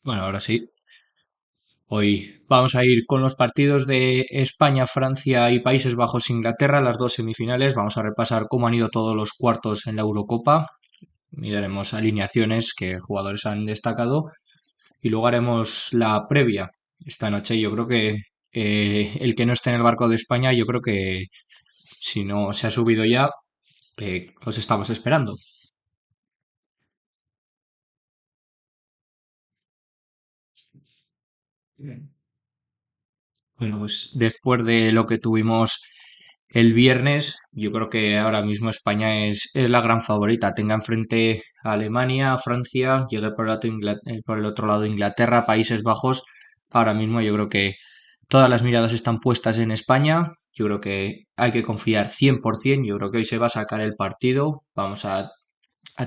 Bueno, ahora sí. Hoy vamos a ir con los partidos de España, Francia y Países Bajos, Inglaterra, las dos semifinales. Vamos a repasar cómo han ido todos los cuartos en la Eurocopa. Miraremos alineaciones que jugadores han destacado y luego haremos la previa esta noche. Yo creo que el que no esté en el barco de España, yo creo que si no se ha subido ya, los estamos esperando. Bueno, pues después de lo que tuvimos el viernes, yo creo que ahora mismo España es la gran favorita. Tenga enfrente a Alemania, a Francia, llegue por el otro lado Inglaterra, Países Bajos. Ahora mismo yo creo que todas las miradas están puestas en España. Yo creo que hay que confiar 100%. Yo creo que hoy se va a sacar el partido. Vamos a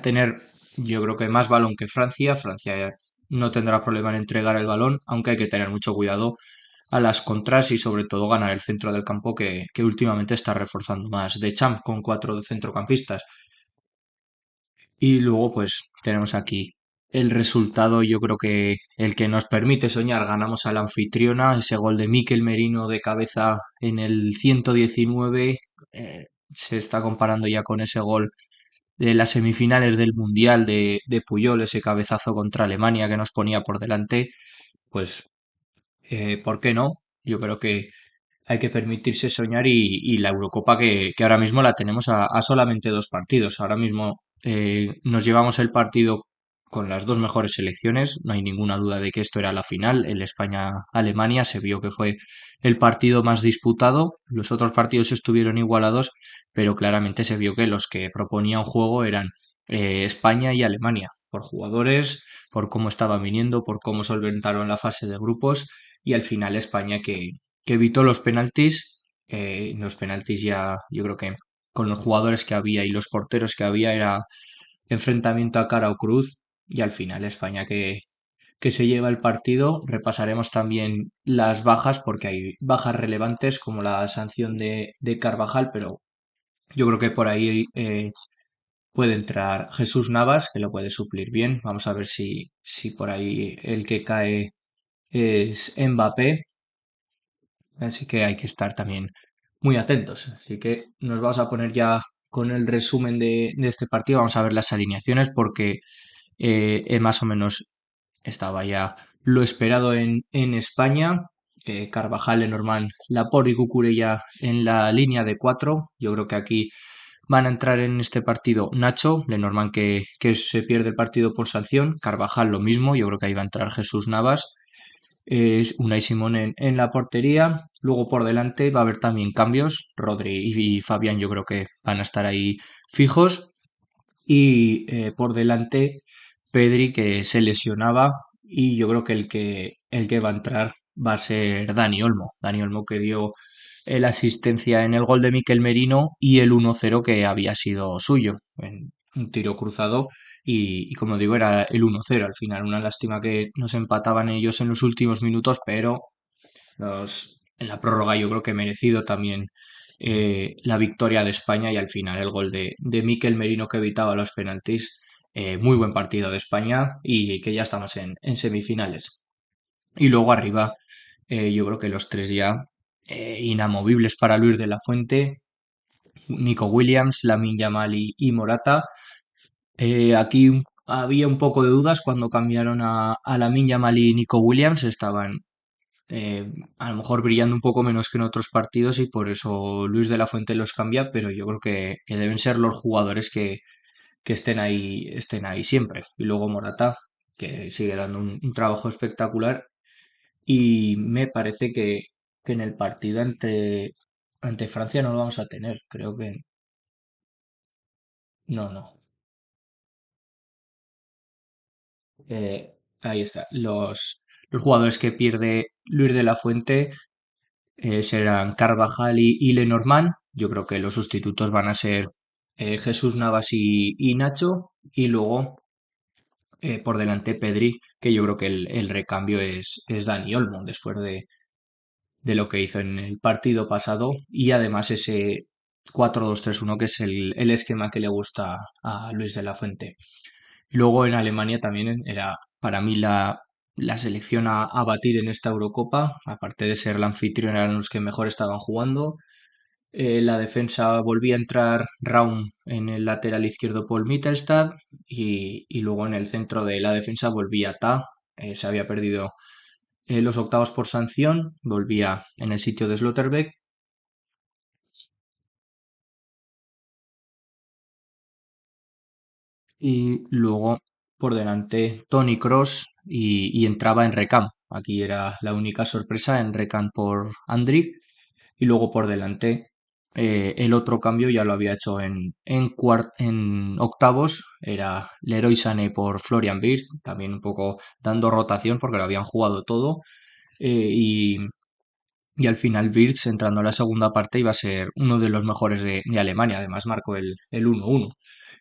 tener, yo creo que más balón que Francia. Francia no tendrá problema en entregar el balón, aunque hay que tener mucho cuidado a las contras y sobre todo ganar el centro del campo que últimamente está reforzando más. De Champ con cuatro centrocampistas. Y luego pues tenemos aquí el resultado, yo creo que el que nos permite soñar, ganamos a la anfitriona, ese gol de Mikel Merino de cabeza en el 119, se está comparando ya con ese gol de las semifinales del Mundial de Puyol, ese cabezazo contra Alemania que nos ponía por delante, pues ¿por qué no? Yo creo que hay que permitirse soñar y la Eurocopa que ahora mismo la tenemos a solamente dos partidos. Ahora mismo nos llevamos el partido con las dos mejores selecciones. No hay ninguna duda de que esto era la final. El España-Alemania se vio que fue el partido más disputado. Los otros partidos estuvieron igualados, pero claramente se vio que los que proponían juego eran España y Alemania, por jugadores, por cómo estaban viniendo, por cómo solventaron la fase de grupos y al final España que evitó los penaltis. Los penaltis ya, yo creo que con los jugadores que había y los porteros que había era enfrentamiento a cara o cruz y al final España que se lleva el partido. Repasaremos también las bajas porque hay bajas relevantes como la sanción de Carvajal, pero yo creo que por ahí puede entrar Jesús Navas, que lo puede suplir bien. Vamos a ver si por ahí el que cae es Mbappé. Así que hay que estar también muy atentos. Así que nos vamos a poner ya con el resumen de este partido. Vamos a ver las alineaciones porque más o menos estaba ya lo esperado en España. Carvajal, Lenormand, Laporte y Cucurella en la línea de cuatro. Yo creo que aquí van a entrar en este partido Nacho, Lenormand que se pierde el partido por sanción. Carvajal lo mismo. Yo creo que ahí va a entrar Jesús Navas es Unai Simón en la portería. Luego por delante va a haber también cambios. Rodri y Fabián yo creo que van a estar ahí fijos. Y por delante Pedri que se lesionaba y yo creo que el que va a entrar va a ser Dani Olmo. Dani Olmo que dio la asistencia en el gol de Mikel Merino y el 1-0 que había sido suyo en un tiro cruzado y como digo era el 1-0 al final. Una lástima que nos empataban ellos en los últimos minutos, pero en la prórroga yo creo que merecido también la victoria de España y al final el gol de Mikel Merino que evitaba los penaltis. Muy buen partido de España y que ya estamos en semifinales. Y luego arriba, yo creo que los tres ya inamovibles para Luis de la Fuente, Nico Williams, Lamine Yamal y Morata. Aquí había un poco de dudas cuando cambiaron a Lamine Yamal y Nico Williams, estaban eh, a lo mejor brillando un poco menos que en otros partidos y por eso Luis de la Fuente los cambia, pero yo creo que deben ser los jugadores que estén ahí siempre. Y luego Morata, que sigue dando un trabajo espectacular y me parece que en el partido ante Francia no lo vamos a tener, creo que no, no. Ahí está. Los jugadores que pierde Luis de la Fuente serán Carvajal y Lenormand. Yo creo que los sustitutos van a ser Jesús Navas y Nacho. Y luego por delante Pedri, que yo creo que el recambio es Dani Olmo después de lo que hizo en el partido pasado. Y además ese 4-2-3-1 que es el esquema que le gusta a Luis de la Fuente. Luego en Alemania también era para mí la selección a batir en esta Eurocopa. Aparte de ser la anfitriona, eran los que mejor estaban jugando. La defensa volvía a entrar Raum en el lateral izquierdo Paul Mittelstad y luego en el centro de la defensa volvía Ta. Se había perdido los octavos por sanción, volvía en el sitio de Slotterbeck y luego por delante Tony Cross y entraba en Recamp. Aquí era la única sorpresa en Recamp por Andric y luego por delante el otro cambio ya lo había hecho en octavos, era Leroy Sané por Florian Wirtz, también un poco dando rotación porque lo habían jugado todo y al final Wirtz entrando a la segunda parte iba a ser uno de los mejores de Alemania, además marcó el 1-1.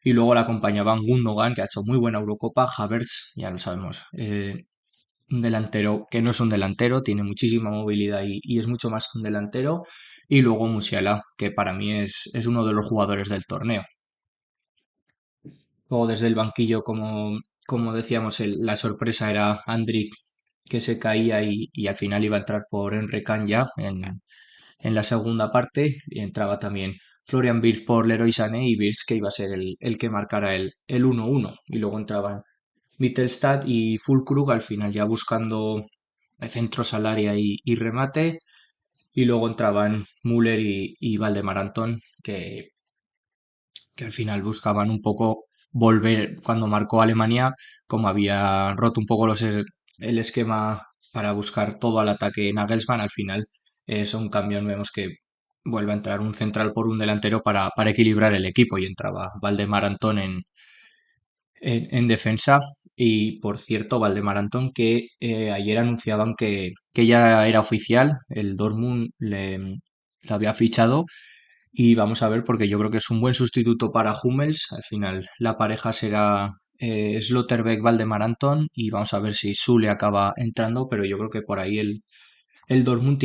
Y luego le acompañaban Gundogan, que ha hecho muy buena Eurocopa, Havertz, ya lo sabemos, un delantero que no es un delantero, tiene muchísima movilidad y es mucho más que un delantero. Y luego Musiala, que para mí es uno de los jugadores del torneo. Luego desde el banquillo, como decíamos, la sorpresa era Andrić, que se caía y al final iba a entrar por Emre Can ya en la segunda parte. Y entraba también Florian Wirtz por Leroy Sané y Wirtz que iba a ser el que marcara el 1-1. Y luego entraban Mittelstadt y Füllkrug al final ya buscando centros al área y remate. Y luego entraban Müller y Valdemar Antón, que al final buscaban un poco volver cuando marcó Alemania, como había roto un poco el esquema para buscar todo al ataque Nagelsmann, al final son cambios, vemos que vuelve a entrar un central por un delantero para equilibrar el equipo y entraba Valdemar Antón en defensa. Y por cierto, Valdemar Antón, que ayer anunciaban que ya era oficial, el Dortmund lo había fichado y vamos a ver porque yo creo que es un buen sustituto para Hummels. Al final la pareja será Slotterbeck-Valdemar Antón y vamos a ver si Sule acaba entrando, pero yo creo que por ahí el Dortmund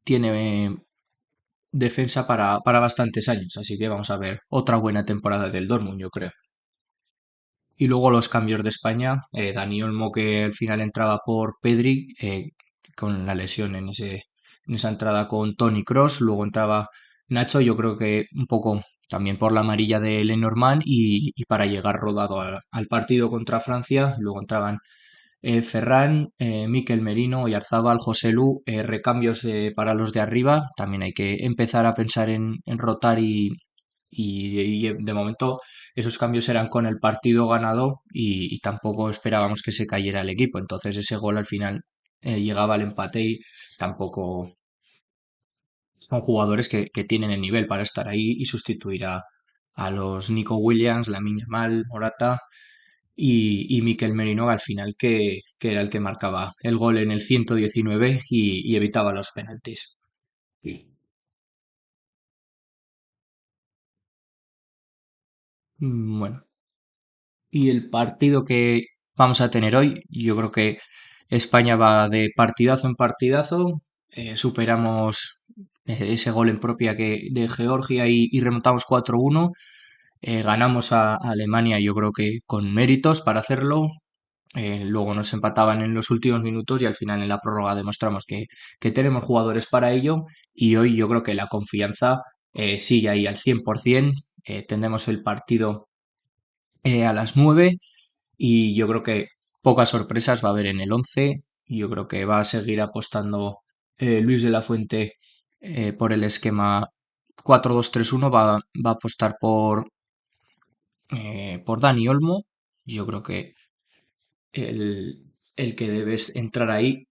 tiene defensa para bastantes años, así que vamos a ver otra buena temporada del Dortmund, yo creo. Y luego los cambios de España, Dani Olmo que al final entraba por Pedri, con la lesión en esa entrada con Tony Cross, luego entraba Nacho, yo creo que un poco también por la amarilla de Lenormand y para llegar rodado al partido contra Francia, luego entraban Ferran, Mikel Merino, Oyarzabal, Joselu, recambios para los de arriba. También hay que empezar a pensar en rotar y de momento esos cambios eran con el partido ganado y tampoco esperábamos que se cayera el equipo. Entonces ese gol al final llegaba al empate y tampoco son jugadores que tienen el nivel para estar ahí y sustituir a los Nico Williams, Lamine Yamal, Morata y Mikel Merino al final que era el que marcaba el gol en el 119 y evitaba los penaltis. Sí. Bueno, y el partido que vamos a tener hoy, yo creo que España va de partidazo en partidazo, superamos ese gol en propia de Georgia y remontamos 4-1, ganamos a Alemania yo creo que con méritos para hacerlo, luego nos empataban en los últimos minutos y al final en la prórroga demostramos que tenemos jugadores para ello y hoy yo creo que la confianza sigue ahí al 100%. Tendremos el partido a las 9 y yo creo que pocas sorpresas va a haber en el 11. Yo creo que va a seguir apostando Luis de la Fuente por el esquema 4-2-3-1, va a apostar por Dani Olmo. Yo creo que el, el que debes entrar ahí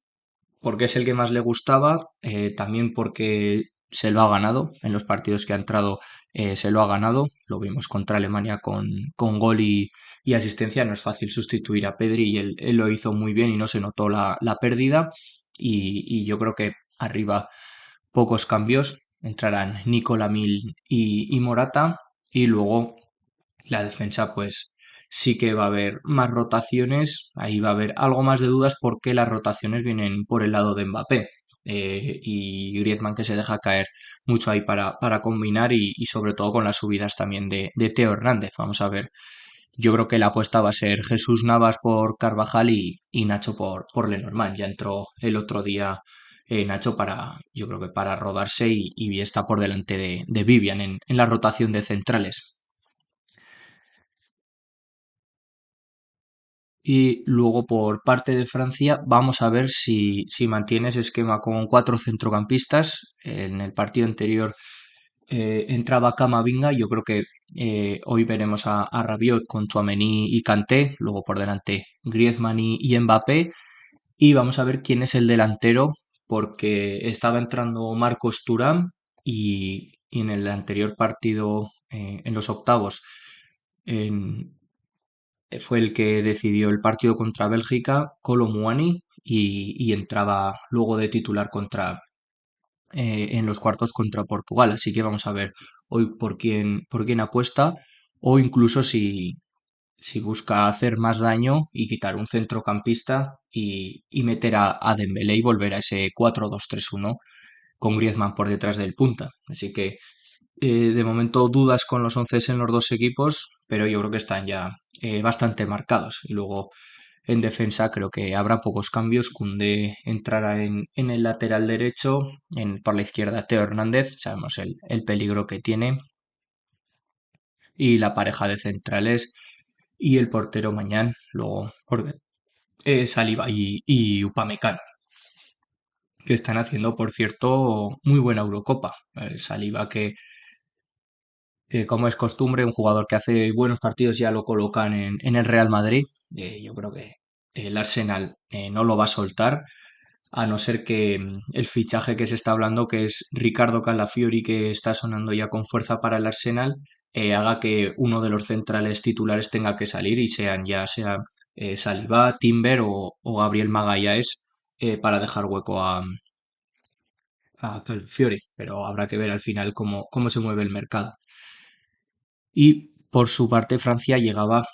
porque es el que más le gustaba, también porque se lo ha ganado, en los partidos que ha entrado se lo ha ganado, lo vimos contra Alemania con gol y asistencia, no es fácil sustituir a Pedri y él lo hizo muy bien y no se notó la pérdida y yo creo que arriba pocos cambios, entrarán Nicola Mil y Morata y luego la defensa, pues sí que va a haber más rotaciones, ahí va a haber algo más de dudas porque las rotaciones vienen por el lado de Mbappé y Griezmann que se deja caer mucho ahí para combinar y sobre todo con las subidas también de Teo Hernández. Vamos a ver yo creo que la apuesta va a ser Jesús Navas por Carvajal y Nacho por Lenormand. Ya entró el otro día Nacho para, yo creo que para rodarse y está por delante de Vivian en la rotación de centrales. Y luego por parte de Francia vamos a ver si mantiene ese esquema con cuatro centrocampistas. En el partido anterior entraba Camavinga. Yo creo que hoy veremos a Rabiot con Tchouaméni y Kanté. Luego por delante Griezmann y Mbappé. Y vamos a ver quién es el delantero porque estaba entrando Marcos Thuram y en el anterior partido, en los octavos, en- fue el que decidió el partido contra Bélgica, Kolo Muani, y entraba luego de titular en los cuartos contra Portugal. Así que vamos a ver hoy por quién apuesta o incluso si busca hacer más daño y quitar un centrocampista y meter a Dembélé y volver a ese 4-2-3-1 con Griezmann por detrás del punta. Así que de momento dudas con los 11 en los dos equipos, pero yo creo que están ya bastante marcados. Y luego en defensa creo que habrá pocos cambios. Koundé entrará en el lateral derecho, por la izquierda Teo Hernández, sabemos el peligro que tiene, y la pareja de centrales y el portero Mañán, luego Saliba y Upamecano, que están haciendo, por cierto, muy buena Eurocopa. Saliba que como es costumbre, un jugador que hace buenos partidos ya lo colocan en el Real Madrid. Yo creo que el Arsenal no lo va a soltar, a no ser que el fichaje que se está hablando, que es Ricardo Calafiori, que está sonando ya con fuerza para el Arsenal, haga que uno de los centrales titulares tenga que salir y sea Saliba, Timber o Gabriel Magallanes para dejar hueco a Calafiori. Pero habrá que ver al final cómo se mueve el mercado. Y por su parte Francia llegaba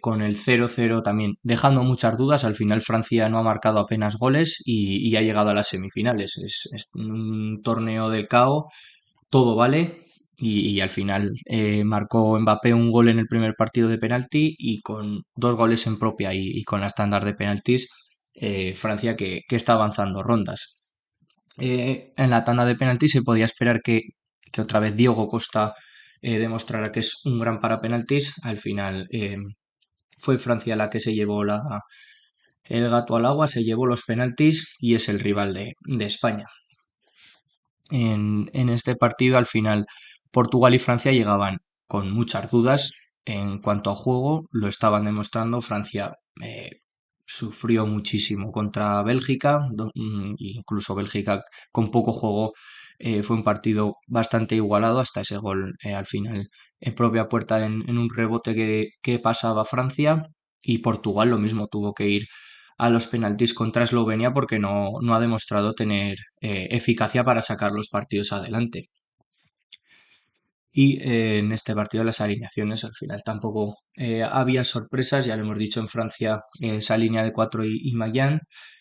con el 0-0 también, dejando muchas dudas. Al final Francia no ha marcado apenas goles y ha llegado a las semifinales. Es un torneo del caos, todo vale. Y al final marcó Mbappé un gol en el primer partido de penalti y con dos goles en propia y con la estándar de penaltis, Francia que está avanzando rondas. En la tanda de penaltis se podía esperar que otra vez Diego Costa demostrara que es un gran para penaltis. Al final fue Francia la que se llevó el gato al agua, se llevó los penaltis y es el rival de España. En este partido, al final, Portugal y Francia llegaban con muchas dudas en cuanto a juego, lo estaban demostrando. Francia sufrió muchísimo contra Bélgica, incluso Bélgica con poco juego. Fue un partido bastante igualado hasta ese gol al final en propia puerta en un rebote que pasaba Francia, y Portugal lo mismo, tuvo que ir a los penaltis contra Eslovenia porque no ha demostrado tener eficacia para sacar los partidos adelante. Y en este partido las alineaciones al final tampoco había sorpresas. Ya lo hemos dicho, en Francia esa línea de cuatro y Mayán.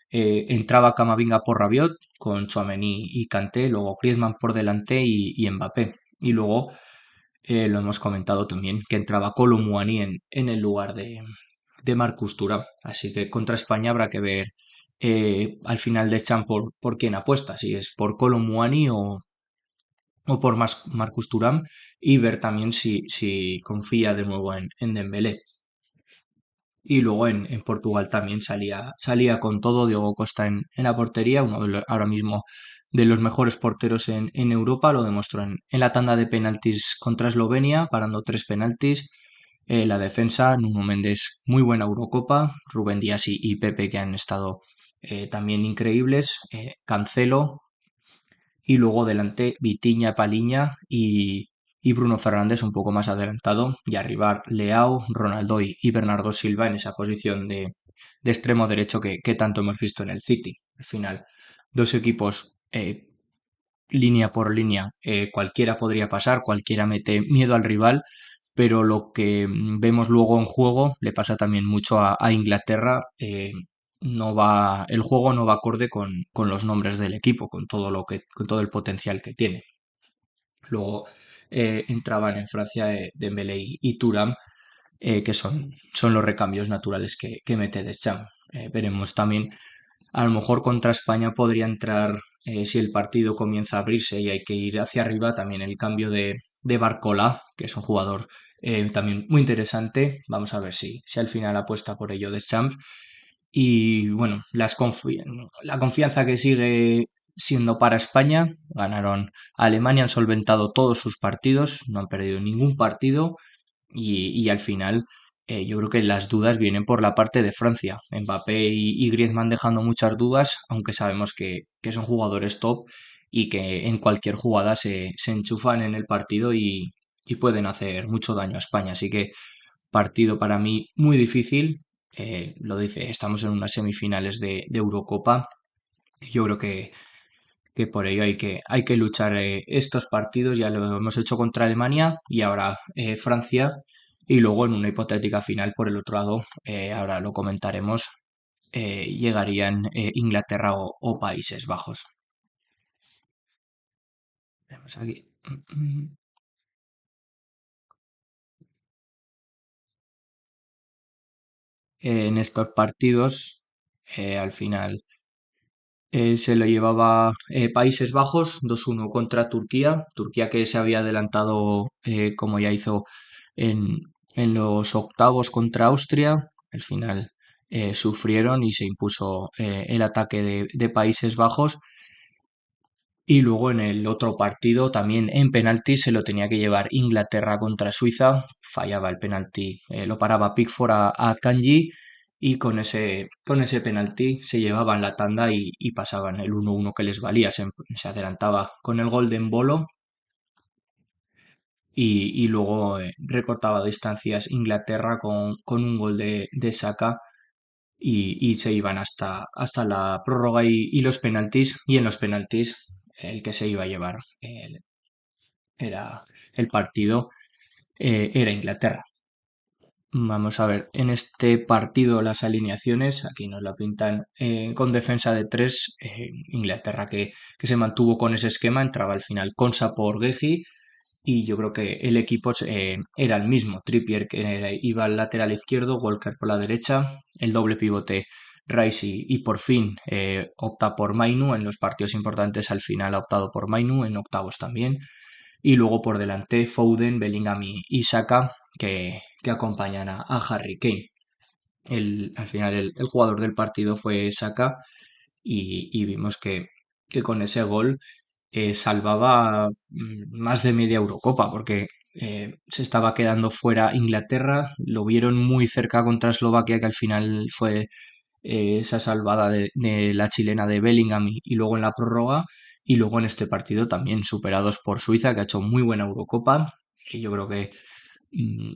Entraba Camavinga por Rabiot con Tchouaméni y Kanté, luego Griezmann por delante y Mbappé. Y luego lo hemos comentado también, que entraba Kolo Muani en el lugar de Marcus Thuram. Así que contra España habrá que ver al final de Chan por quién apuesta, si es por Kolo Muani o por Marcus Thuram, y ver también si confía de nuevo en Dembélé. Y luego en Portugal también salía con todo Diogo Costa en la portería, uno ahora mismo de los mejores porteros en Europa. Lo demostró en la tanda de penaltis contra Eslovenia, parando tres penaltis. La defensa, Nuno Méndez, muy buena Eurocopa. Rubén Díaz y Pepe, que han estado también increíbles. Cancelo, y luego delante Vitinha, Paliña y Bruno Fernández un poco más adelantado, y arriba Leao, Ronaldo y Bernardo Silva en esa posición de extremo derecho que tanto hemos visto en el City. Al final, dos equipos línea por línea, cualquiera podría pasar, cualquiera mete miedo al rival, pero lo que vemos luego en juego le pasa también mucho a Inglaterra. El juego no va acorde con los nombres del equipo, con todo el potencial que tiene. Luego entraban en Francia Dembélé y Thuram, que son los recambios naturales que mete Deschamps. Veremos también, a lo mejor contra España podría entrar, si el partido comienza a abrirse y hay que ir hacia arriba, también el cambio de Barcola, que es un jugador también muy interesante. Vamos a ver si al final apuesta por ello Deschamps. Y bueno, la confianza que sigue siendo para España. Ganaron a Alemania, han solventado todos sus partidos, no han perdido ningún partido y al final yo creo que las dudas vienen por la parte de Francia. Mbappé y Griezmann dejando muchas dudas, aunque sabemos que son jugadores top y que en cualquier jugada se enchufan en el partido y pueden hacer mucho daño a España. Así que partido para mí muy difícil. Lo dice, estamos en unas semifinales de Eurocopa. Yo creo que por ello hay que luchar estos partidos. Ya lo hemos hecho contra Alemania y ahora Francia. Y luego en una hipotética final por el otro lado, ahora lo comentaremos, llegarían Inglaterra o Países Bajos. Vemos aquí. En estos partidos, al final se lo llevaba Países Bajos 2-1 contra Turquía. Turquía que se había adelantado, como ya hizo en, en los octavos contra Austria. Al final sufrieron y se impuso el ataque de Países Bajos. Y luego en el otro partido, también en penalti, se lo tenía que llevar Inglaterra contra Suiza. Fallaba el penalti, lo paraba Pickford a Kanji y con ese penalti se llevaban la tanda y pasaban el 1-1 que les valía. Se adelantaba con el gol de Embolo y luego recortaba distancias Inglaterra con un gol de Saka y se iban hasta la prórroga y los penaltis. Y en los penaltis el que se iba a llevar era el partido, era Inglaterra. Vamos a ver, en este partido las alineaciones, aquí nos la pintan con defensa de tres, Inglaterra que se mantuvo con ese esquema, entraba al final Konsa por Guehi y yo creo que el equipo era el mismo, Trippier que iba al lateral izquierdo, Walker por la derecha, el doble pivote Rice y por fin opta por Mainu en los partidos importantes, al final ha optado por Mainu, en octavos también, y luego por delante Foden, Bellingham y Saka que acompañan a Harry Kane. Al final el jugador del partido fue Saka y vimos que con ese gol salvaba más de media Eurocopa porque se estaba quedando fuera Inglaterra, lo vieron muy cerca contra Eslovaquia que al final fue esa salvada de la chilena de Bellingham y luego en la prórroga y luego en este partido también superados por Suiza que ha hecho muy buena Eurocopa y yo creo que mm,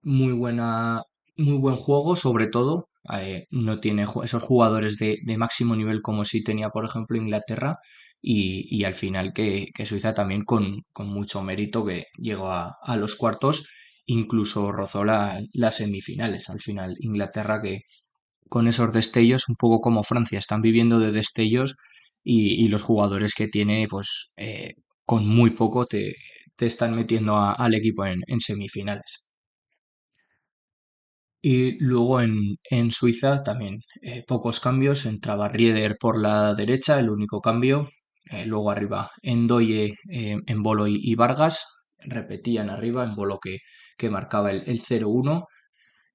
muy buena, muy buen juego, sobre todo. No tiene esos jugadores de máximo nivel como sí tenía, por ejemplo, Inglaterra. Y al final que Suiza también con mucho mérito que llegó a los cuartos, incluso rozó las semifinales. Al final, Inglaterra que con esos destellos, un poco como Francia, están viviendo de destellos y los jugadores que tiene, pues con muy poco te están metiendo al equipo en semifinales. Y luego en Suiza también pocos cambios. Entraba Rieder por la derecha, el único cambio. Luego arriba Ndoye, Embolo y Vargas. Repetían arriba, Embolo que marcaba el 0-1.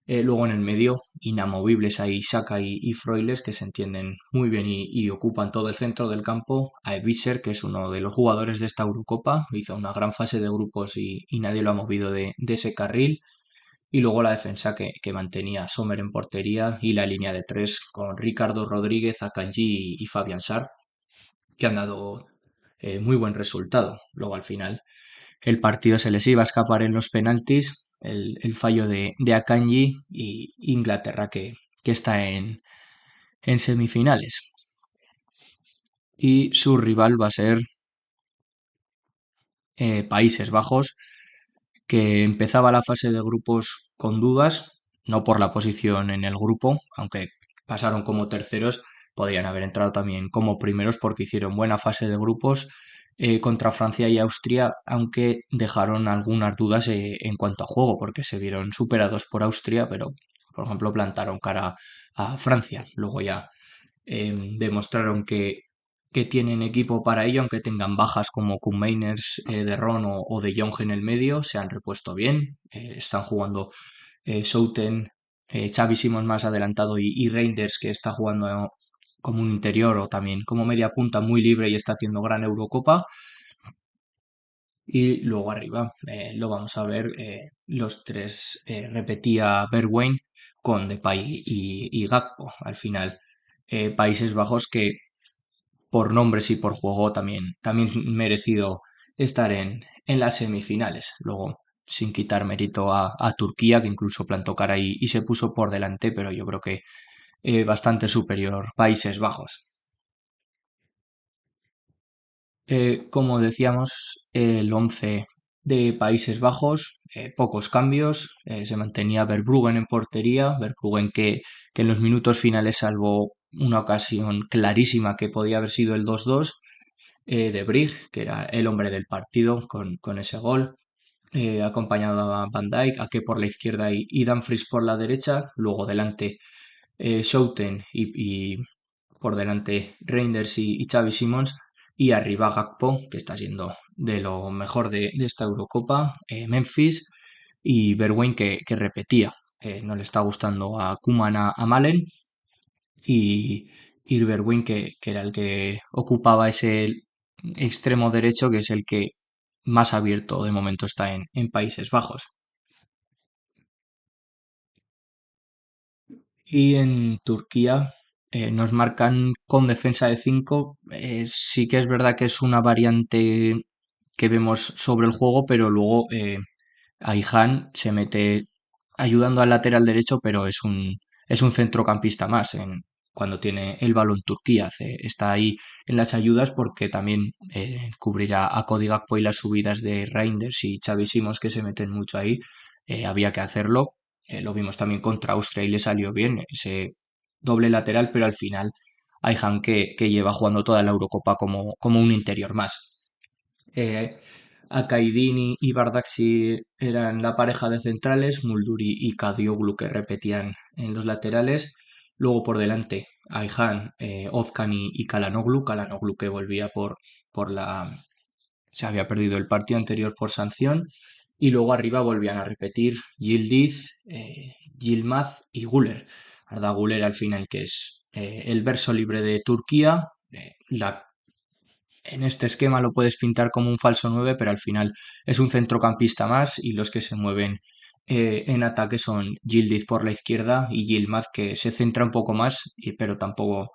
Luego en el medio, inamovibles ahí Saka y Freules, que se entienden muy bien y ocupan todo el centro del campo. A Visser, que es uno de los jugadores de esta Eurocopa, hizo una gran fase de grupos y nadie lo ha movido de ese carril. Y luego la defensa que mantenía Sommer en portería y la línea de tres con Ricardo Rodríguez, Akanji y Fabián Sarr, que han dado muy buen resultado. Luego al final el partido se les iba a escapar en los penaltis, el fallo de Akanji y Inglaterra que está en semifinales. Y su rival va a ser Países Bajos, que empezaba la fase de grupos con dudas, no por la posición en el grupo, aunque pasaron como terceros, podrían haber entrado también como primeros porque hicieron buena fase de grupos contra Francia y Austria, aunque dejaron algunas dudas en cuanto a juego, porque se vieron superados por Austria, pero por ejemplo plantaron cara a Francia. Luego ya demostraron que tienen equipo para ello, aunque tengan bajas como Koeman Mainers, de Ron o de Jong en el medio, se han repuesto bien, están jugando Souten, Xavi Simons más adelantado y Reinders que está jugando como un interior o también como media punta muy libre y está haciendo gran Eurocopa. Y luego arriba lo vamos a ver, los tres repetía Bergwijn con Depay y Gakpo. Al final, Países Bajos que por nombres y por juego también merecido estar en las semifinales. Luego, sin quitar mérito a Turquía, que incluso plantó cara y se puso por delante, pero yo creo que bastante superior Países Bajos. Como decíamos, el 11 de Países Bajos, pocos cambios, se mantenía Verbruggen en portería, Verbruggen que en los minutos finales salvó una ocasión clarísima que podía haber sido el 2-2, de Brig, que era el hombre del partido con ese gol, acompañado a Van Dijk, a que por la izquierda y Dumfries por la derecha, luego delante Schouten y por delante Reinders y Xavi Simons, y arriba Gakpo, que está siendo de lo mejor de esta Eurocopa, Memphis y Bergwijn que repetía. No le está gustando a Koeman a Malen y Bergwijn que era el que ocupaba ese extremo derecho, que es el que más abierto de momento está en Países Bajos. Y en Turquía nos marcan con defensa de 5. Sí que es verdad que es una variante que vemos sobre el juego, pero luego Ayhan se mete ayudando al lateral derecho, pero es un centrocampista más cuando tiene el balón Turquía. Está ahí en las ayudas porque también cubrirá a Cody Gakpo y las subidas de Reinders y Xavi Simons que se meten mucho ahí. Había que hacerlo. Lo vimos también contra Austria y le salió bien ese doble lateral, pero al final Ayhan que lleva jugando toda la Eurocopa como un interior más. Eh, Akaidini y Bardakci eran la pareja de centrales, Mulduri y Kadioglu que repetían en los laterales. Luego por delante, Ayhan, Ozkan y Kalanoglu. Kalanoglu que volvía por la... Se había perdido el partido anterior por sanción. Y luego arriba volvían a repetir Yildiz, Yilmaz y Guler. Arda Güler al final que es el verso libre de Turquía, la en este esquema lo puedes pintar como un falso 9, pero al final es un centrocampista más y los que se mueven en ataque son Yildiz por la izquierda y Yilmaz que se centra un poco más, pero tampoco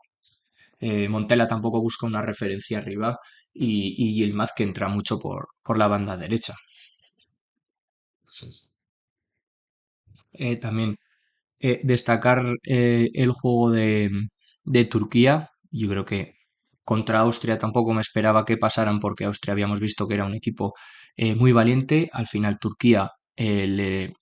Montella tampoco busca una referencia arriba y Yilmaz que entra mucho por la banda derecha. También destacar el juego de Turquía. Yo creo que contra Austria tampoco me esperaba que pasaran porque Austria habíamos visto que era un equipo muy valiente. Al final Turquía le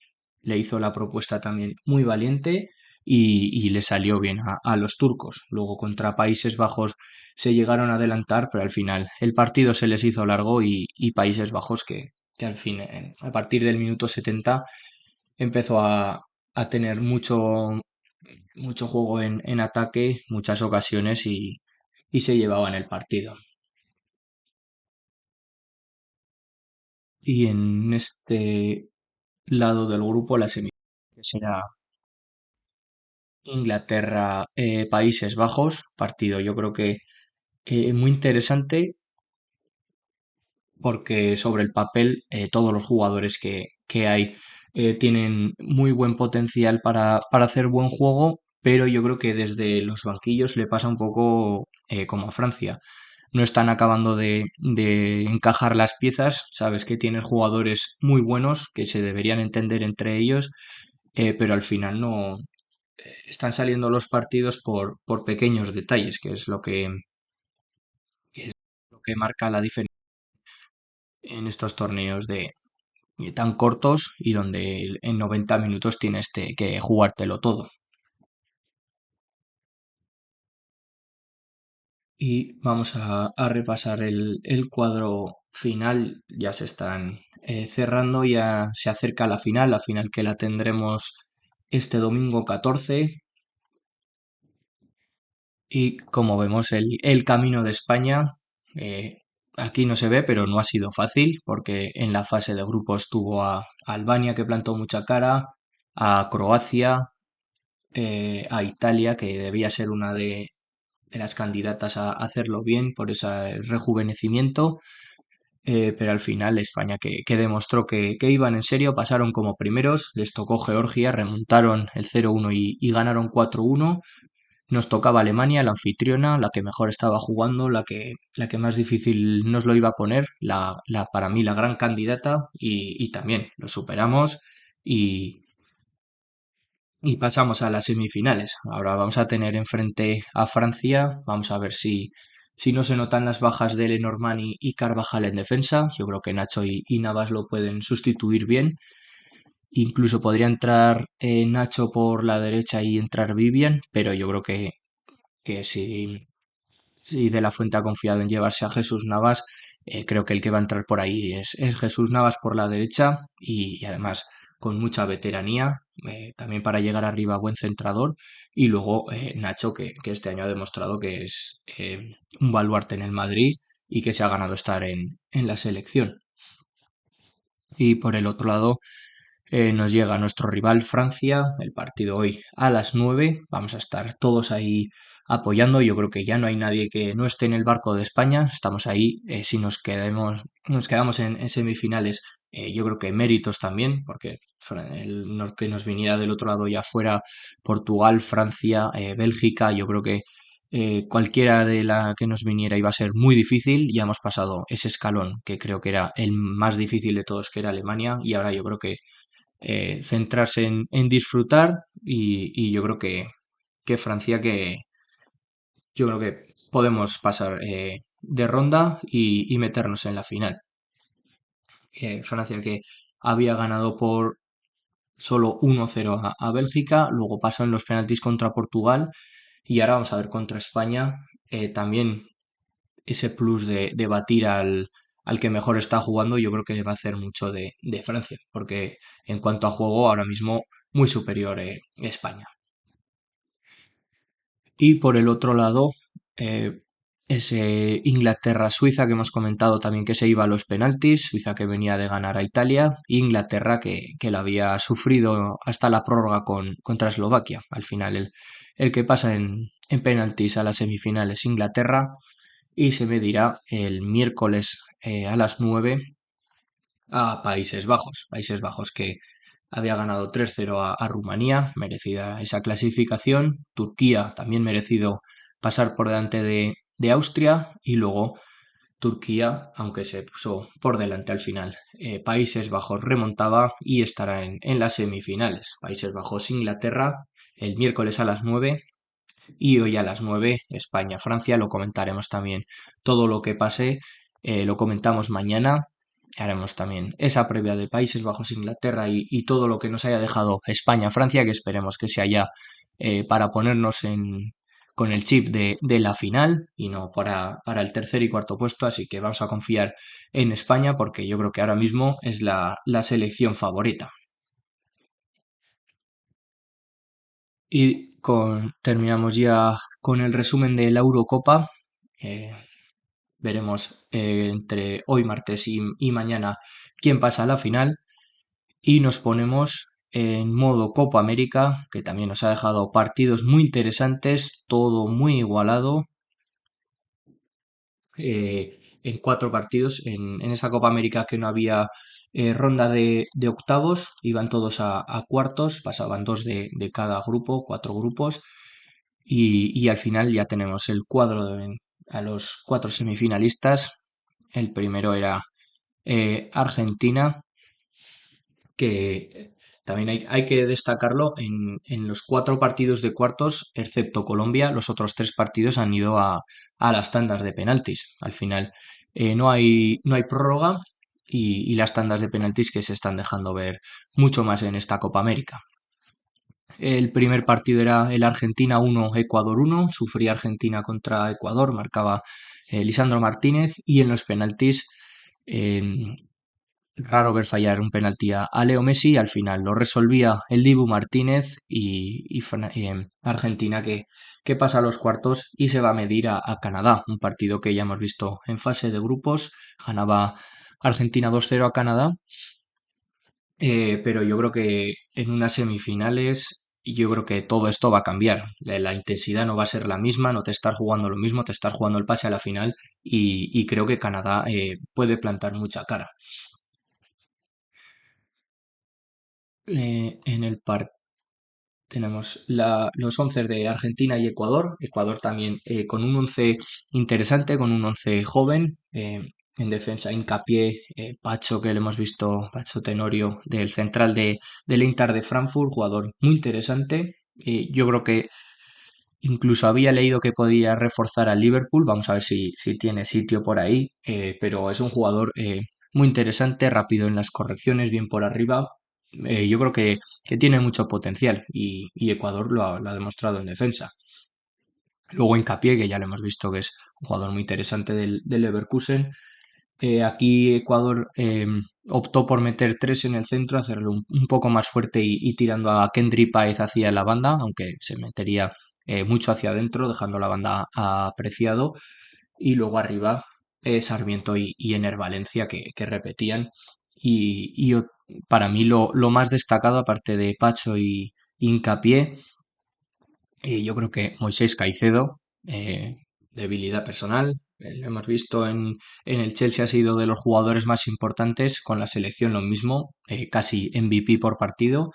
hizo la propuesta también muy valiente y le salió bien a los turcos. Luego contra Países Bajos se llegaron a adelantar, pero al final el partido se les hizo largo y Países Bajos que al fin, a partir del minuto 70 empezó a tener mucho juego en ataque, muchas ocasiones y se llevaban el partido. Y en este lado del grupo, la semifinal que será Inglaterra, Países Bajos, partido yo creo que muy interesante porque sobre el papel todos los jugadores que hay tienen muy buen potencial para hacer buen juego, pero yo creo que desde los banquillos le pasa un poco como a Francia. No están acabando de encajar las piezas, sabes que tienes jugadores muy buenos que se deberían entender entre ellos, pero al final no están saliendo los partidos por pequeños detalles, que es lo que marca la diferencia en estos torneos tan cortos y donde en 90 minutos tienes que jugártelo todo. Y vamos a repasar el cuadro final. Ya se están cerrando, ya se acerca la final que la tendremos este domingo 14. Y como vemos, el camino de España, eh, aquí no se ve, pero no ha sido fácil, porque en la fase de grupos tuvo a Albania, que plantó mucha cara, a Croacia, a Italia, que debía ser una de las candidatas a hacerlo bien por ese rejuvenecimiento, pero al final España que demostró que iban en serio, pasaron como primeros, les tocó Georgia, remontaron el 0-1 y ganaron 4-1. Nos tocaba Alemania, la anfitriona, la que mejor estaba jugando, la que más difícil nos lo iba a poner, para mí la gran candidata, y también lo superamos y, y pasamos a las semifinales. Ahora vamos a tener enfrente a Francia. Vamos a ver si no se notan las bajas de Lenormand y Carvajal en defensa. Yo creo que Nacho y Navas lo pueden sustituir bien. Incluso podría entrar Nacho por la derecha y entrar Vivian, pero yo creo que si De la Fuente ha confiado en llevarse a Jesús Navas, creo que el que va a entrar por ahí es Jesús Navas por la derecha y además con mucha veteranía, también para llegar arriba buen centrador, y luego Nacho que este año ha demostrado que es un baluarte en el Madrid y que se ha ganado estar en la selección. Y por el otro lado, nos llega nuestro rival Francia, el partido hoy a las 9. Vamos a estar todos ahí apoyando. Yo creo que ya no hay nadie que no esté en el barco de España. Estamos ahí. Si nos quedamos en semifinales, yo creo que méritos también, porque que nos viniera del otro lado ya fuera Portugal, Francia, Bélgica, yo creo que cualquiera de la que nos viniera iba a ser muy difícil. Ya hemos pasado ese escalón que creo que era el más difícil de todos, que era Alemania, y ahora yo creo que centrarse en disfrutar y yo creo que Francia, que yo creo que podemos pasar de ronda y meternos en la final. Francia que había ganado por solo 1-0 a Bélgica, luego pasó en los penaltis contra Portugal y ahora vamos a ver contra España. También ese plus de batir al que mejor está jugando, yo creo que va a hacer mucho de Francia, porque en cuanto a juego, ahora mismo muy superior España. Y por el otro lado, eh, ese Inglaterra-Suiza que hemos comentado también, que se iba a los penaltis, Suiza que venía de ganar a Italia, e Inglaterra que la había sufrido hasta la prórroga contra Eslovaquia. Al final el que pasa en penaltis a las semifinales Inglaterra, y se medirá el miércoles a las 9 a Países Bajos. Países Bajos que había ganado 3-0 a Rumanía, merecida esa clasificación. Turquía también merecido pasar por delante de Austria, y luego Turquía, aunque se puso por delante al final. Países Bajos remontaba y estará en las semifinales. Países Bajos-Inglaterra el miércoles a las 9. Y hoy a las 9, España-Francia, lo comentaremos también. Todo lo que pase, lo comentamos mañana. Haremos también esa previa de Países Bajos-Inglaterra y todo lo que nos haya dejado España-Francia, que esperemos que sea ya para ponernos con el chip de la final y no para el tercer y cuarto puesto. Así que vamos a confiar en España porque yo creo que ahora mismo es la selección favorita. Y terminamos ya con el resumen de la Eurocopa. Eh, Veremos entre hoy martes y mañana quién pasa a la final. Y nos ponemos en modo Copa América, que también nos ha dejado partidos muy interesantes, todo muy igualado. En cuatro partidos en esa Copa América que no había ronda de octavos, iban todos a cuartos, pasaban dos de cada grupo, cuatro grupos, y al final ya tenemos el cuadro a los cuatro semifinalistas. El primero era Argentina, que también hay que destacarlo, en los cuatro partidos de cuartos, excepto Colombia, los otros tres partidos han ido a las tandas de penaltis. Al final no hay prórroga y las tandas de penaltis que se están dejando ver mucho más en esta Copa América. El primer partido era el Argentina 1, Ecuador 1. Sufría Argentina contra Ecuador, marcaba Lisandro Martínez. Y en los penaltis, eh, raro ver fallar un penalti a Leo Messi. Al final lo resolvía el Dibu Martínez y Argentina que pasa a los cuartos y se va a medir a Canadá. Un partido que ya hemos visto en fase de grupos. Ganaba Argentina 2-0 a Canadá, pero yo creo que en unas semifinales, yo creo que todo esto va a cambiar. La intensidad no va a ser la misma, no te estás jugando lo mismo, te estás jugando el pase a la final y creo que Canadá puede plantar mucha cara. En el par tenemos los 11 de Argentina y Ecuador. Ecuador también con un 11 interesante, con un 11 joven. En defensa, hincapié, Pacho, que le hemos visto, Pacho Tenorio, del central del Inter de Frankfurt, jugador muy interesante. Yo creo que incluso había leído que podía reforzar al Liverpool. Vamos a ver si tiene sitio por ahí. Pero es un jugador muy interesante, rápido en las correcciones, bien por arriba. Yo creo que tiene mucho potencial y Ecuador lo ha demostrado en defensa. Luego Hincapié, que ya lo hemos visto que es un jugador muy interesante del Leverkusen. Aquí Ecuador optó por meter tres en el centro, hacerlo un poco más fuerte y tirando a Kendry Páez hacia la banda, aunque se metería mucho hacia adentro, dejando la banda a Preciado. Y luego arriba Sarmiento y Ener Valencia que repetían. Y para mí lo más destacado, aparte de Pacho y Hincapié, yo creo que Moisés Caicedo, debilidad personal, lo hemos visto en el Chelsea, ha sido de los jugadores más importantes, con la selección lo mismo, casi MVP por partido.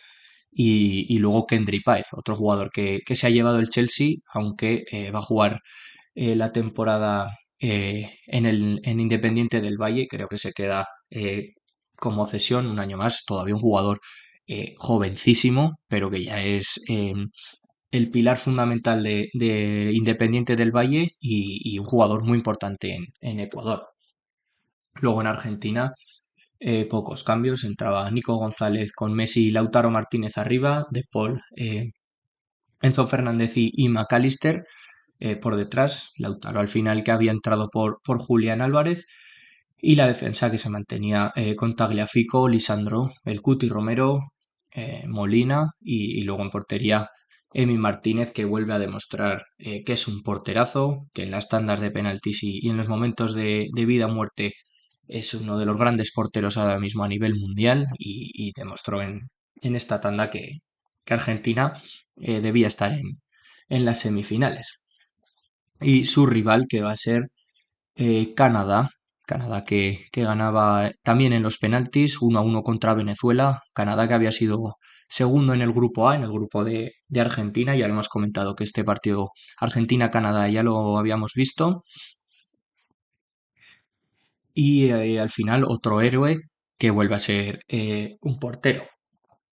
Y luego Kendry Páez, otro jugador que se ha llevado el Chelsea, aunque va a jugar la temporada en Independiente del Valle, creo que se queda como cesión un año más, todavía un jugador jovencísimo, pero que ya es el pilar fundamental de Independiente del Valle y un jugador muy importante en Ecuador. Luego en Argentina, pocos cambios. Entraba Nico González con Messi y Lautaro Martínez arriba, De Paul, Enzo Fernández y McAllister por detrás. Lautaro al final que había entrado por Julián Álvarez. Y la defensa que se mantenía con Tagliafico, Lisandro, El Cuti Romero, Molina y luego en portería Emi Martínez, que vuelve a demostrar que es un porterazo, que en las tandas de penaltis y en los momentos de vida o muerte es uno de los grandes porteros ahora mismo a nivel mundial y demostró en esta tanda que Argentina debía estar en las semifinales. Y su rival que va a ser Canadá. Canadá que ganaba también en los penaltis 1-1 contra Venezuela. Canadá que había sido segundo en el grupo A, en el grupo de Argentina. Ya lo hemos comentado que este partido Argentina-Canadá ya lo habíamos visto. Y al final otro héroe que vuelve a ser un portero,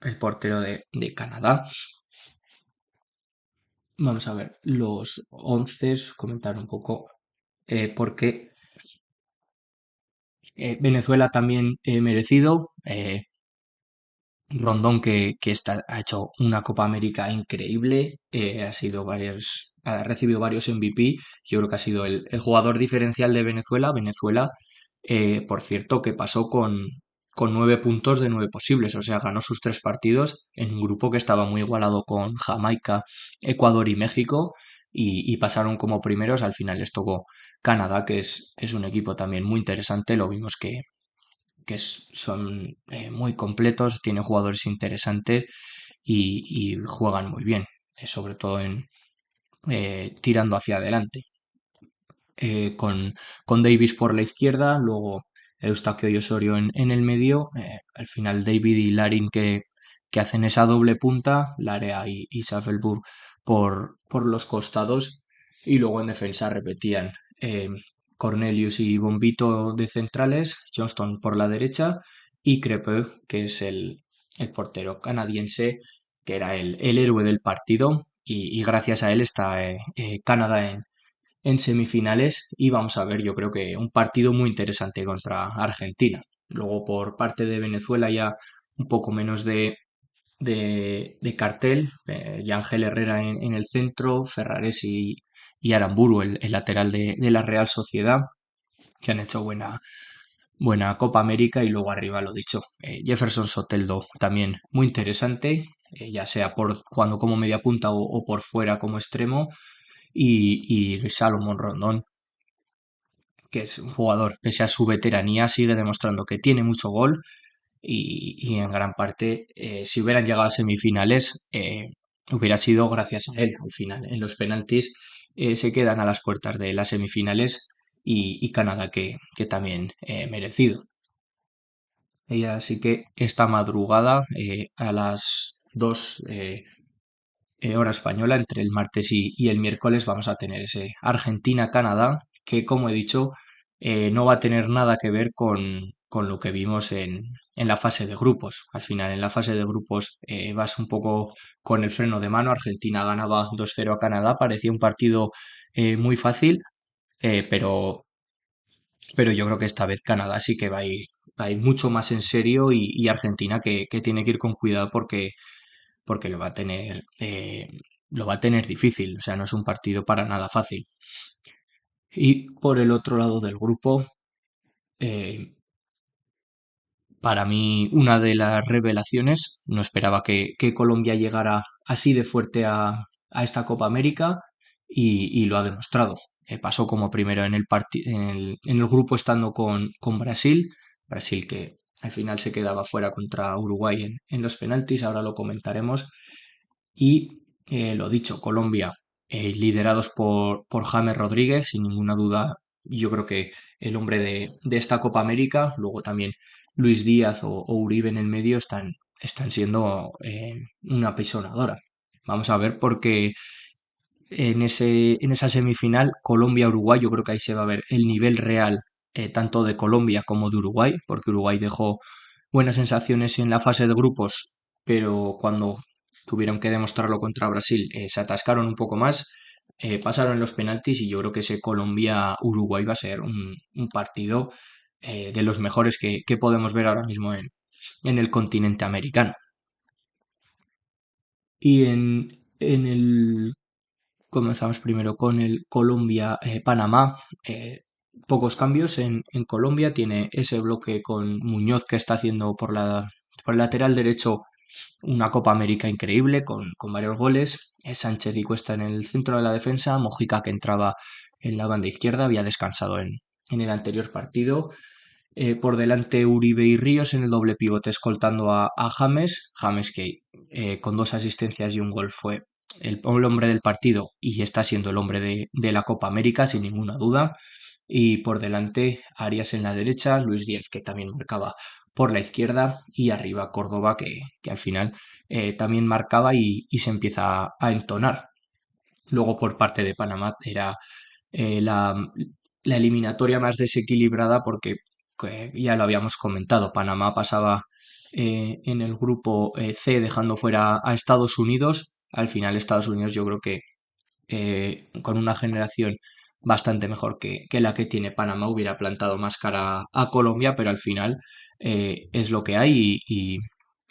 el portero de Canadá. Vamos a ver los 11, comentar un poco porque Venezuela también merecido. Rondón ha hecho una Copa América increíble, ha recibido varios MVP. Yo creo que ha sido el jugador diferencial de Venezuela. Venezuela, por cierto, que pasó con 9 puntos de 9 posibles, o sea, ganó sus tres partidos en un grupo que estaba muy igualado con Jamaica, Ecuador y México, y pasaron como primeros. Al final les tocó Canadá, que es un equipo también muy interesante. Lo vimos son muy completos, tienen jugadores interesantes y juegan muy bien, sobre todo tirando hacia adelante. Con Davis por la izquierda, luego Eustaquio y Osorio en el medio, al final David y Larin que hacen esa doble punta, Larea y Saffelburg por los costados, y luego en defensa repetían Cornelius y Bombito de centrales, Johnston por la derecha y Crepeux, que es el portero canadiense, que era el héroe del partido, y gracias a él está Canadá en semifinales y vamos a ver, yo creo que un partido muy interesante contra Argentina. Luego por parte de Venezuela ya un poco menos de cartel, y Ángel Herrera en el centro, Ferrares y Aramburu, el lateral de la Real Sociedad, que han hecho buena Copa América y luego arriba lo dicho, Jefferson Soteldo también muy interesante, ya sea por jugando como media punta o por fuera como extremo y Salomón Rondón, que es un jugador, pese a su veteranía, sigue demostrando que tiene mucho gol y en gran parte, si hubieran llegado a semifinales, hubiera sido gracias a él al final. En los penaltis se quedan a las puertas de las semifinales y Canadá que también merecido. Y así que esta madrugada a las 2 hora española, entre el martes y el miércoles, vamos a tener ese Argentina-Canadá, que como he dicho, no va a tener nada que ver con lo que vimos en la fase de grupos. Al final, en la fase de grupos vas un poco con el freno de mano. Argentina ganaba 2-0 a Canadá, parecía un partido muy fácil, eh, pero, pero yo creo que esta vez Canadá sí que va a ir mucho más en serio y Argentina que tiene que ir con cuidado porque lo va a tener difícil, o sea, no es un partido para nada fácil. Y por el otro lado del grupo, eh, para mí, una de las revelaciones, no esperaba que Colombia llegara así de fuerte a esta Copa América y lo ha demostrado. Pasó como primero en el grupo estando con Brasil que al final se quedaba fuera contra Uruguay en los penaltis, ahora lo comentaremos. Y lo dicho, Colombia, liderados por James Rodríguez, sin ninguna duda, yo creo que el hombre de esta Copa América, luego también Luis Díaz o Uribe en el medio están siendo una apisonadora. Vamos a ver porque en esa semifinal Colombia-Uruguay, yo creo que ahí se va a ver el nivel real tanto de Colombia como de Uruguay, porque Uruguay dejó buenas sensaciones en la fase de grupos, pero cuando tuvieron que demostrarlo contra Brasil se atascaron un poco más, pasaron los penaltis y yo creo que ese Colombia-Uruguay va a ser un partido de los mejores que podemos ver ahora mismo en el continente americano. Y en el Comenzamos primero con el Colombia-Panamá. Pocos cambios en Colombia. Tiene ese bloque con Muñoz que está haciendo por el lateral derecho una Copa América increíble con varios goles. Sánchez y Cuesta en el centro de la defensa. Mojica que entraba en la banda izquierda. Había descansado en el anterior partido. Por delante Uribe y Ríos en el doble pivote escoltando a James. James que con dos asistencias y un gol fue el hombre del partido y está siendo el hombre de la Copa América sin ninguna duda. Y por delante Arias en la derecha, Luis Díaz que también marcaba por la izquierda y arriba Córdoba que al final también marcaba y se empieza a entonar. Luego por parte de Panamá era la eliminatoria más desequilibrada porque ya lo habíamos comentado, Panamá pasaba en el grupo C dejando fuera a Estados Unidos. Al final Estados Unidos yo creo que con una generación bastante mejor que la que tiene Panamá hubiera plantado más cara a Colombia, pero al final es lo que hay y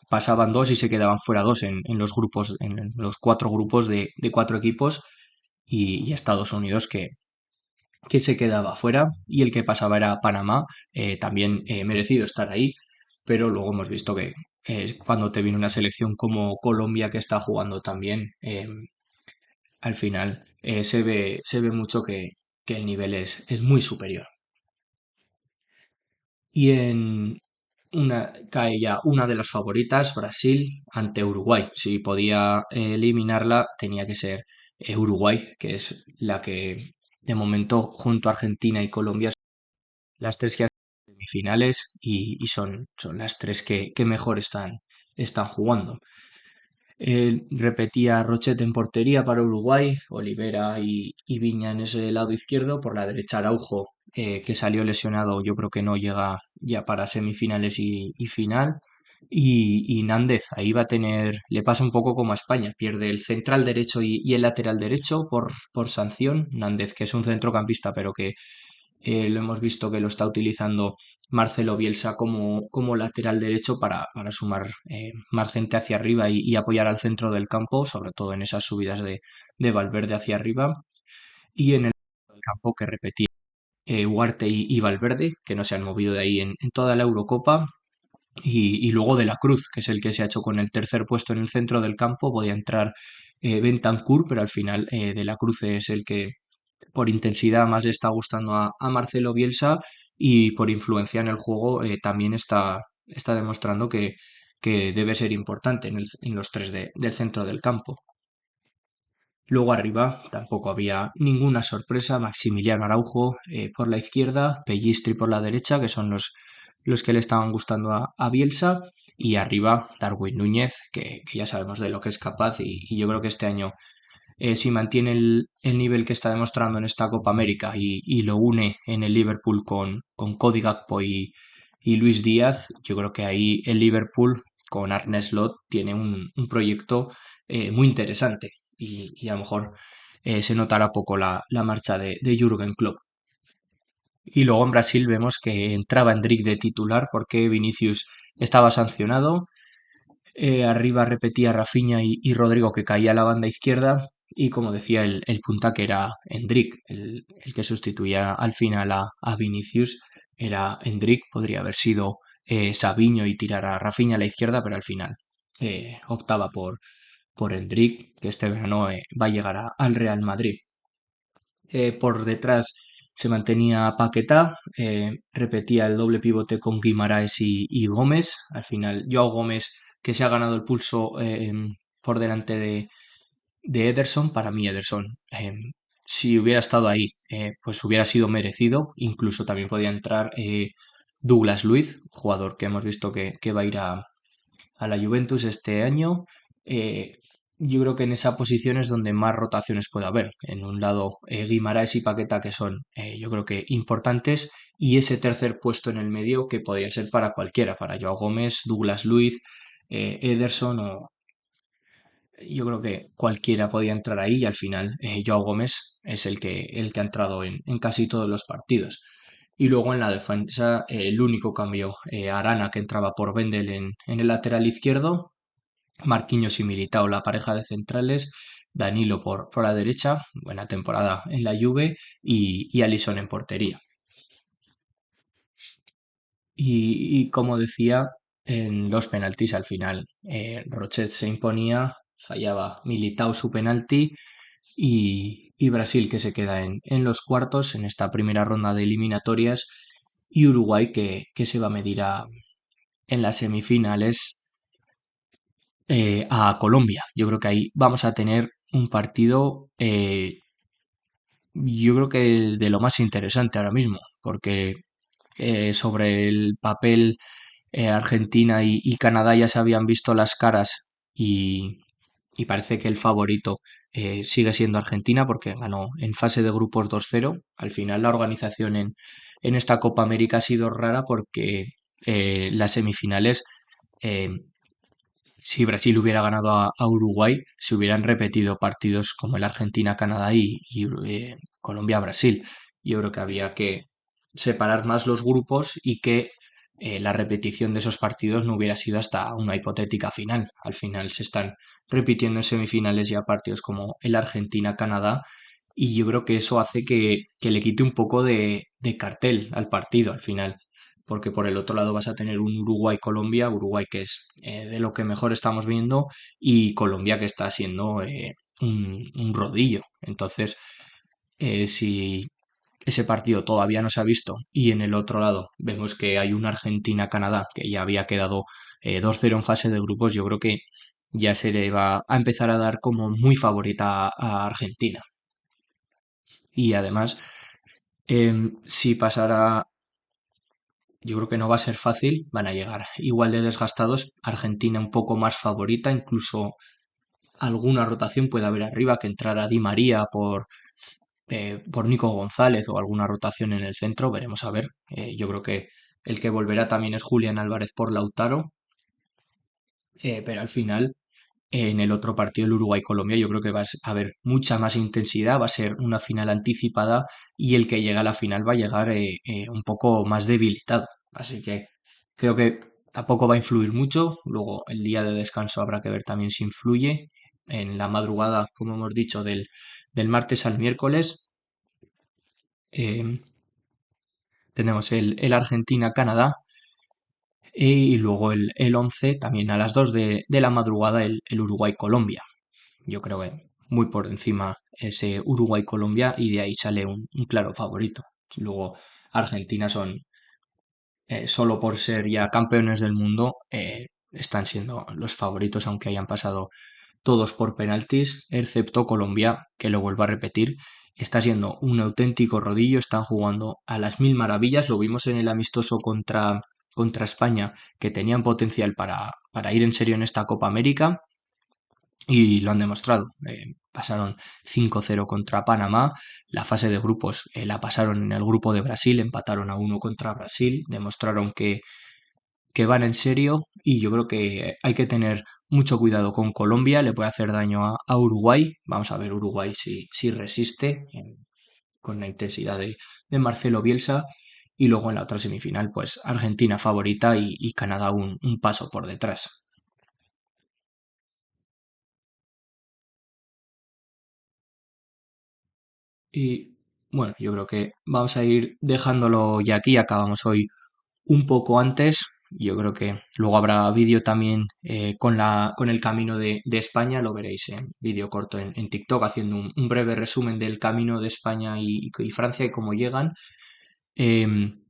pasaban dos y se quedaban fuera dos en los grupos, en los cuatro grupos de cuatro equipos y Estados Unidos que se quedaba fuera y el que pasaba era Panamá, también merecido estar ahí, pero luego hemos visto que cuando te viene una selección como Colombia que está jugando también, al final se ve mucho que el nivel es muy superior. Y cae ya una de las favoritas, Brasil, ante Uruguay. Si podía eliminarla, tenía que ser Uruguay, que es la que de momento junto a Argentina y Colombia las tres que han en semifinales y son las tres que mejor están jugando. Repetía Rochet en portería para Uruguay, Olivera y Viña en ese lado izquierdo, por la derecha Araujo, que salió lesionado, yo creo que no llega ya para semifinales y final. Y Nández, ahí va a le pasa un poco como a España, pierde el central derecho y el lateral derecho por sanción. Nández, que es un centrocampista, pero que Lo hemos visto que lo está utilizando Marcelo Bielsa como lateral derecho para sumar más gente hacia arriba y apoyar al centro del campo, sobre todo en esas subidas de Valverde hacia arriba. Y en el campo que repetía Ugarte y Valverde, que no se han movido de ahí en toda la Eurocopa. Y luego De la Cruz, que es el que se ha hecho con el tercer puesto en el centro del campo. Podía entrar Bentancur, pero al final De la Cruz es el que por intensidad más le está gustando a Marcelo Bielsa y por influencia en el juego también está demostrando que debe ser importante en los tres del centro del campo. Luego arriba tampoco había ninguna sorpresa. Maximiliano Araujo por la izquierda, Pellistri por la derecha, que son los que le estaban gustando a Bielsa. Y arriba Darwin Núñez, que ya sabemos de lo que es capaz. Y yo creo que este año, si mantiene el nivel que está demostrando en esta Copa América y lo une en el Liverpool con Cody Gakpo y Luis Díaz, yo creo que ahí el Liverpool con Arne Slot tiene un proyecto muy interesante y a lo mejor se notará poco la marcha de Jürgen Klopp. Y luego en Brasil vemos que entraba Endrick de titular porque Vinicius estaba sancionado. Arriba repetía Rafinha y Rodrigo que caía a la banda izquierda. Y como decía el punta que era Endrick, el que sustituía al final a Vinicius, era Endrick. Podría haber sido Savinho y tirar a Rafinha a la izquierda, pero al final optaba por Endrick, que este verano va a llegar al Real Madrid. Por detrás se mantenía Paquetá, repetía el doble pivote con Guimaraes y Gómez. Al final, Joao Gómez, que se ha ganado el pulso por delante de Ederson, para mí Ederson, si hubiera estado ahí, pues hubiera sido merecido. Incluso también podía entrar Douglas Luiz, jugador que hemos visto que va a ir a la Juventus este año. Eh, yo creo que en esa posición es donde más rotaciones puede haber. En un lado, Guimaraes y Paqueta, que son, yo creo que importantes, y ese tercer puesto en el medio que podría ser para cualquiera, para Joao Gómez, Douglas Luiz, Ederson, o yo creo que cualquiera podía entrar ahí y al final Joao Gómez es el que ha entrado en casi todos los partidos. Y luego en la defensa, el único cambio, Arana, que entraba por Vendel en el lateral izquierdo, Marquinhos y Militao, la pareja de centrales, Danilo por la derecha, buena temporada en la Juve, y Alisson en portería. Y como decía, en los penaltis al final, Rochet se imponía, fallaba Militao su penalti y Brasil que se queda en los cuartos en esta primera ronda de eliminatorias y Uruguay que se va a medir en las semifinales a Colombia. Yo creo que ahí vamos a tener un partido, yo creo que de lo más interesante ahora mismo, porque sobre el papel Argentina y Canadá ya se habían visto las caras y parece que el favorito sigue siendo Argentina porque ganó en fase de grupos 2-0. Al final la organización en esta Copa América ha sido rara porque las semifinales eh, si Brasil hubiera ganado a Uruguay, se hubieran repetido partidos como el Argentina-Canadá y Colombia-Brasil. Yo creo que había que separar más los grupos y que la repetición de esos partidos no hubiera sido hasta una hipotética final. Al final se están repitiendo en semifinales ya partidos como el Argentina-Canadá y yo creo que eso hace que le quite un poco de cartel al partido al final porque por el otro lado vas a tener un Uruguay-Colombia, Uruguay que es de lo que mejor estamos viendo y Colombia que está siendo un rodillo. Entonces, si ese partido todavía no se ha visto y en el otro lado vemos que hay una Argentina-Canadá que ya había quedado 2-0 en fase de grupos, yo creo que ya se le va a empezar a dar como muy favorita a Argentina. Y además, si pasara yo creo que no va a ser fácil, van a llegar igual de desgastados. Argentina un poco más favorita, incluso alguna rotación puede haber arriba que entrara Di María por Nico González o alguna rotación en el centro, veremos a ver. Yo creo que el que volverá también es Julián Álvarez por Lautaro, pero al final En el otro partido, el Uruguay-Colombia, yo creo que va a haber mucha más intensidad, va a ser una final anticipada y el que llega a la final va a llegar un poco más debilitado. Así que creo que tampoco va a influir mucho. Luego el día de descanso habrá que ver también si influye. En la madrugada, como hemos dicho, del martes al miércoles, eh, tenemos el Argentina-Canadá y luego el 11 también a las 2 de la madrugada, el Uruguay-Colombia. Yo creo que muy por encima ese Uruguay-Colombia y de ahí sale un claro favorito. Luego Argentina son, solo por ser ya campeones del mundo, están siendo los favoritos, aunque hayan pasado todos por penaltis, excepto Colombia, que lo vuelvo a repetir, está siendo un auténtico rodillo, están jugando a las mil maravillas, lo vimos en el amistoso contra España, que tenían potencial para ir en serio en esta Copa América y lo han demostrado. Pasaron 5-0 contra Panamá, la fase de grupos la pasaron en el grupo de Brasil, empataron a 1 contra Brasil, demostraron que van en serio y yo creo que hay que tener mucho cuidado con Colombia, le puede hacer daño a Uruguay. Vamos a ver Uruguay si resiste con la intensidad de Marcelo Bielsa. Y luego en la otra semifinal, pues Argentina favorita y Canadá un paso por detrás. Y bueno, yo creo que vamos a ir dejándolo ya aquí. Acabamos hoy un poco antes. Yo creo que luego habrá vídeo también con el camino de España. Lo veréis en vídeo corto en TikTok haciendo un breve resumen del camino de España y Francia y cómo llegan. Em,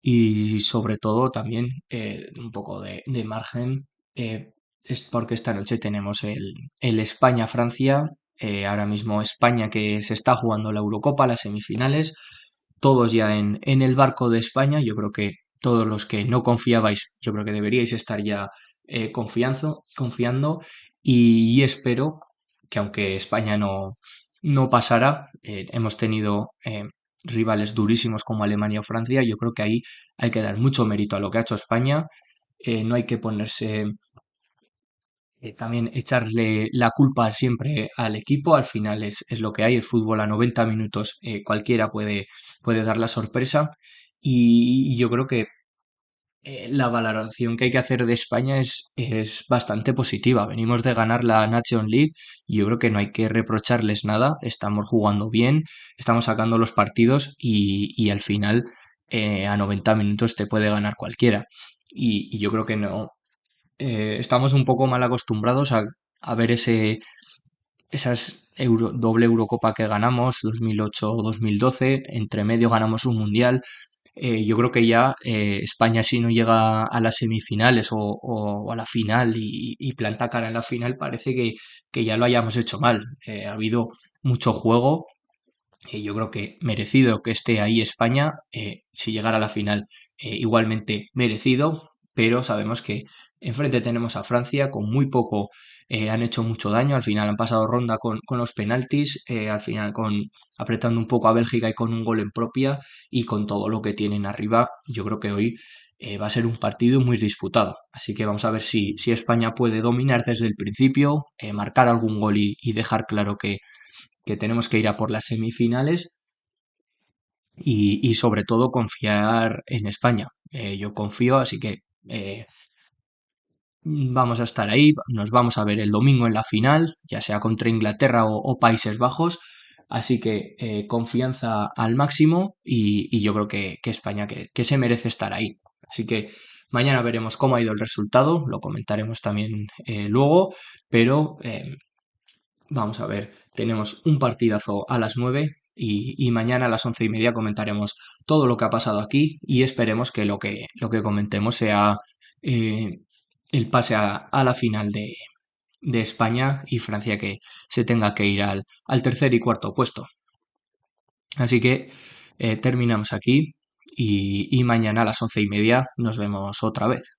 y sobre todo también un poco de margen. Es porque esta noche tenemos el España-Francia. Ahora mismo España que se está jugando la Eurocopa, las semifinales todos ya en el barco de España. Yo creo que todos los que no confiabais, yo creo que deberíais estar ya confiando y espero que aunque España no pasara, hemos tenido rivales durísimos como Alemania o Francia, yo creo que ahí hay que dar mucho mérito a lo que ha hecho España, no hay que ponerse también echarle la culpa siempre al equipo, al final es lo que hay, el fútbol a 90 minutos cualquiera puede dar la sorpresa y yo creo que la valoración que hay que hacer de España es bastante positiva. Venimos de ganar la Nation League y yo creo que no hay que reprocharles nada, estamos jugando bien, estamos sacando los partidos y al final a 90 minutos te puede ganar cualquiera. Y yo creo que no, estamos un poco mal acostumbrados a ver esas doble Eurocopa que ganamos, 2008-2012, entre medio ganamos un mundial. Yo creo que ya España si no llega a las semifinales o a la final y planta cara en la final, parece que ya lo hayamos hecho mal. Ha habido mucho juego, yo creo que merecido que esté ahí España, si llegara a la final igualmente merecido, pero sabemos que enfrente tenemos a Francia con muy poco, han hecho mucho daño, al final han pasado ronda con los penaltis, al final apretando un poco a Bélgica y con un gol en propia y con todo lo que tienen arriba, yo creo que hoy va a ser un partido muy disputado. Así que vamos a ver si España puede dominar desde el principio, marcar algún gol y dejar claro que tenemos que ir a por las semifinales y sobre todo confiar en España. Yo confío, así que vamos a estar ahí, nos vamos a ver el domingo en la final, ya sea contra Inglaterra o Países Bajos, así que confianza al máximo y yo creo que España que se merece estar ahí. Así que mañana veremos cómo ha ido el resultado, lo comentaremos también luego, pero vamos a ver, tenemos un partidazo a las 9 y mañana a las 11:30 comentaremos todo lo que ha pasado aquí y esperemos que lo que comentemos sea eh, el pase a la final de España y Francia que se tenga que ir al tercer y cuarto puesto. Así que terminamos aquí y mañana a las 11:30 nos vemos otra vez.